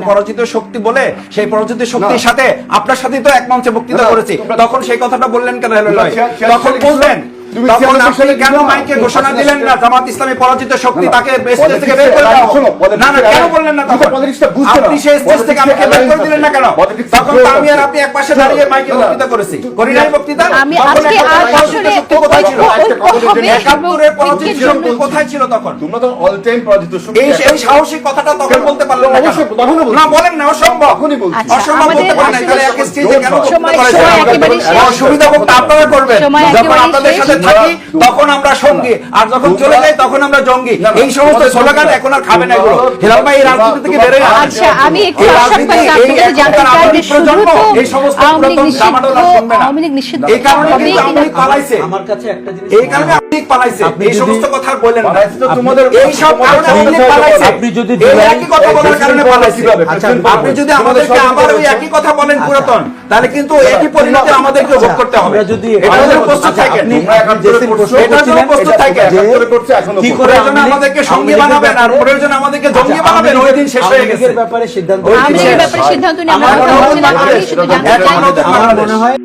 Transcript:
পরাজিত শক্তি বলে সেই পরাজিত শক্তির সাথে আপনার সাথে তো এক মঞ্চে বক্তৃতা করেছি, তখন সেই কথাটা বললেন কেন? তখন বললেন তখন আপনি কেন মাইকে ঘোষণা দিলেন না জামাত ইসলামী পরাজিত শক্তি, তাকে স্টেজ থেকে বের করে দাও? না না, কেন বললেন না? তখন আপনি সেই স্টেজ থেকে আমাকে বের করে দিলেন না কেন? তখন আমি আর আপনি এক পাশে দাঁড়িয়ে মাইকে বক্তৃতা করেছি, করি নাই বক্তৃতা? আমি আজকে আসলে কোথায় ছিল? একাত্তরের পরাজিত শক্তি কোথায় ছিল তখন? তোমরা তো অল টাইম পরাজিত শক্তি। এই সাহসিক কথাটা তখন বলতে পারলেন না? অবশ্যই তখনও বলছি। না বলেন না, অসম্ভব। তখনই বলছি। অসম্ভব বলতে পারেন না, তাহলে এক স্টেজে কেন সময় একেবারেই শেষ। অসুবিধা হোক আপনারা করবেন, সময় যখন একেবারেই আপনাদের শেষ। সাথে থাকি তখন আমরা সঙ্গী, আর যখন চলে যাই তখন আমরা জঙ্গি। এই সমস্ত স্লোগান এখন আর খাবে না এগুলো। হেলাল ভাই এই রাজনীতি থেকে বের হয়ে আসেন। আচ্ছা, আমি একটু আশা পাচ্ছি আপনি যদি জানতে চান যে শুধু তো আওয়ামী লীগ নিষিদ্ধ এই কারণে কিন্তু আওয়ামী লীগ পালাইছে, আমার কাছে একটা জিনিস, এই কারণে আওয়ামী লীগ পালাইছে। এই সমস্ত কথা আর বললেন না, তোমাদের এই সব কারণে আওয়ামী লীগ পালাইছে। আপনি যদি এই একই কথা বলার কারণে পালাইছে। আপনি যদি আমাদেরকে আবার ওই একই কথা বলেন পুরাতন, তাহলে কিন্তু একই পরিণতি আমাদেরকে ভোগ করতে হবে। যদি এটার জন্য প্রস্তুত থাকেন, এটার জন্য প্রস্তুত থাকেন। কি করে প্রয়োজনে আমাদেরকে সঙ্গী বানাবেন আর প্রয়োজনে আমাদেরকে জঙ্গি বানাবেন, ওই দিন শেষ হয়ে গেছে। ব্যাপারে সিদ্ধান্ত আওয়ামী লীগের ব্যাপারে সিদ্ধান্ত নিয়ে আমরা কথা বলছিলাম। আমি শুধু জানতে চাই আমার মনে হয়